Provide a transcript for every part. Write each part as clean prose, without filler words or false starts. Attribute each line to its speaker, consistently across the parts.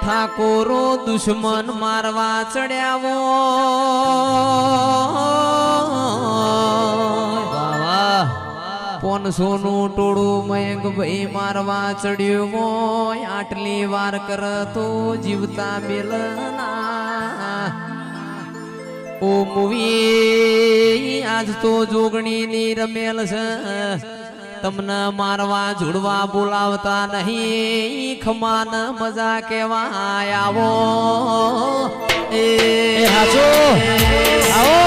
Speaker 1: ઠાકોરો દુશ્મન મારવા ચડ્યાવો પોનસો નું ટોળું મયંક ભાઈ મારવા ચડ્યું હોય આટલી વાર કરતો જીવતા બેલના ઓ મુવી આજ તો જોગણી ની રમેલ છે તમને મારવા જોડવા બોલાવતા નહીં ખમાન મજા કેવા આવો એ હાચો આવો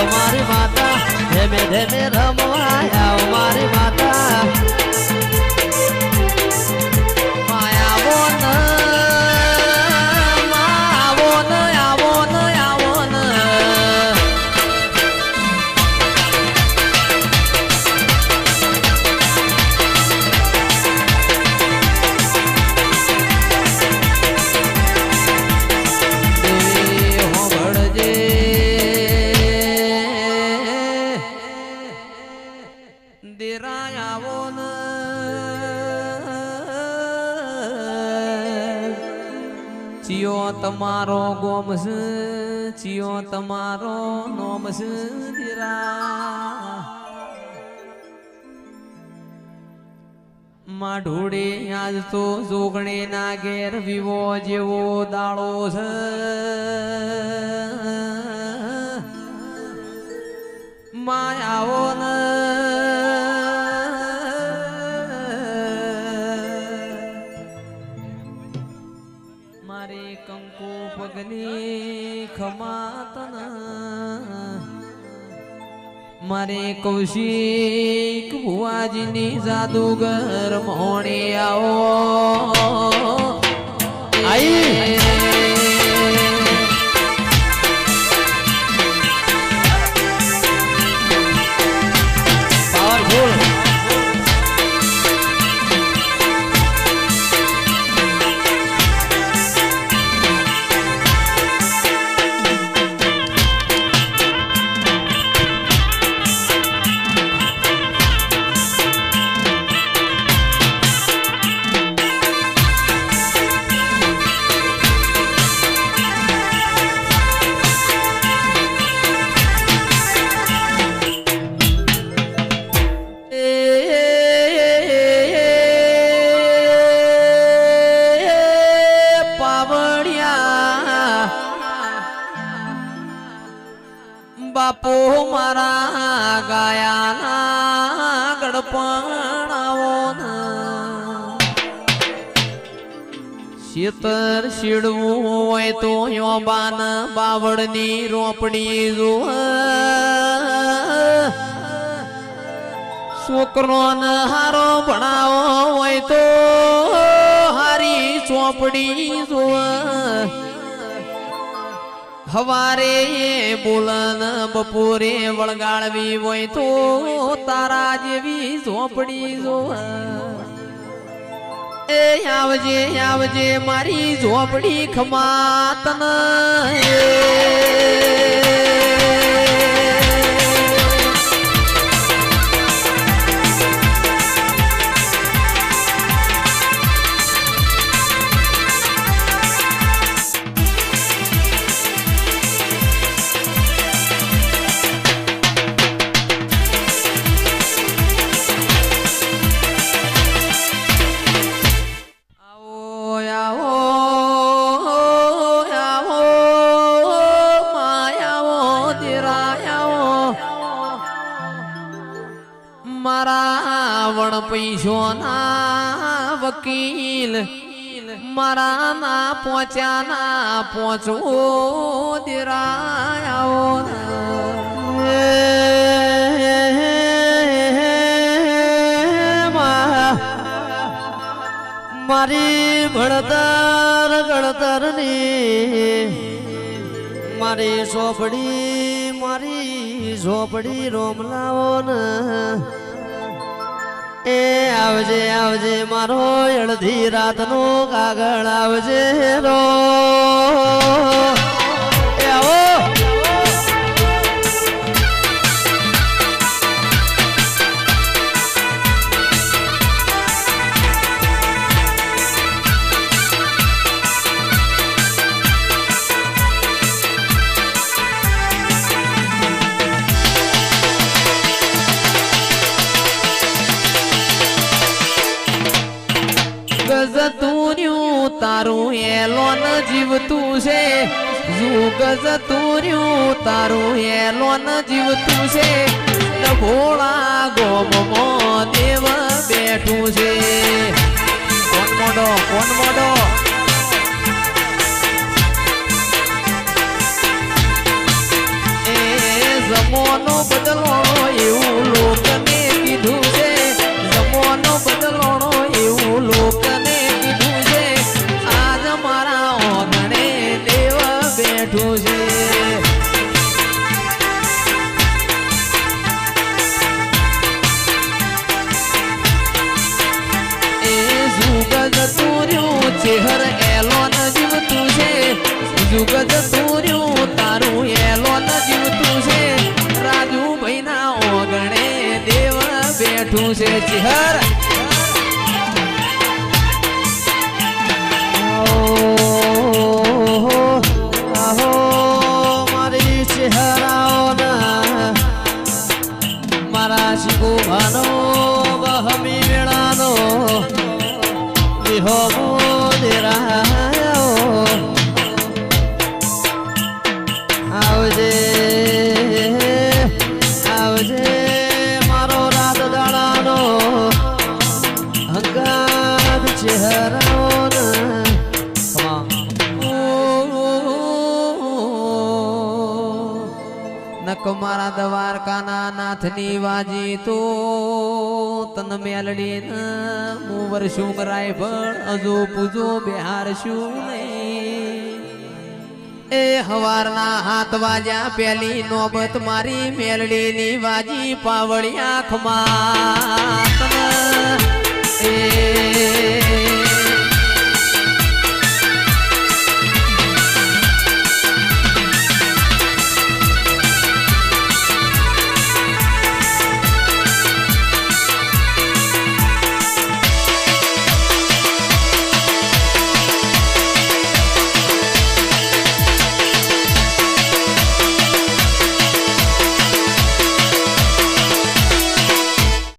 Speaker 1: મારી માતા ધેમે ધેમે રમવા આવ મારી માતા આવો ન આવો ન આવો ન આવો ન ચિયો તમારો ગોમ છે ચિયો તમારો નોમ છે દીરા માઢોડે આજ તો જોગણે ના ઘેર વિવો જેવો દાળો છે માયાઓ ન કંકુ પગની ખમાતન મારે કૌશિક ભુવાજીની જાદુગર મોણે આવો આઈ બાપો મારા ગાયાના ગડપણાવો શેતર શીડવું હોય તો યોબાન બાવળની રોપડી જો છોકરોને હારો ભણાવો હોય તો હારી ચોપડી જો હવારે બોલન બપોરે વળગાળવી હોય તો તારા જેવી ઝોપડી જો એ આવજે આવજે મારી ઝોપડી ખમાતન પૈસોના વકીલ મારા ના પહોંચ્યા ના પહોંચવો દેરાયો
Speaker 2: મારી ભણતર ગણતરની મારી ઝોપડી રોમલાઓ ને એ આવજે આવજે મારો અડધી રાતનો કાગળ આવજે રો એ આવો
Speaker 1: ગજતુર્યું તારું એલોન જીવતું છે ગજતુર્યું તારું એલોન જીવતું છે ભોળા ગોમમાં દેવ બેઠું છે કોણ મોડો એ જમોનો બદલોણો એવું લોકને કીધું છે જમોનો બદલોણો એવું લોકને કીધું છે આજ મારા ઓગણે દેવ બેઠું છે એ જુગ જતુર્યું ચેહર એલોન જીવતું છે જુગ જતુર્યું તારું એલોન જીવતું છે રાજુભાઈ ના ઓગણે દેવ બેઠું છે ચેહર
Speaker 2: મારા શિકોભાનો બહમી વેળાનો વિહોમો દેરાયો આવજે આવજે મારો રાત દાડાનો હંગાત ચહેરાનો
Speaker 1: નક મારા દ્વારકાના નાથની વાજી તો તન મેલડી ન હું વર્ષું રાયભણ અજો પૂજો બિહારશું નહીં એ હવારના હાથ વાજ્યા પેલી નોબત મારી મેલડીની વાજી પાવળી આંખમાં એ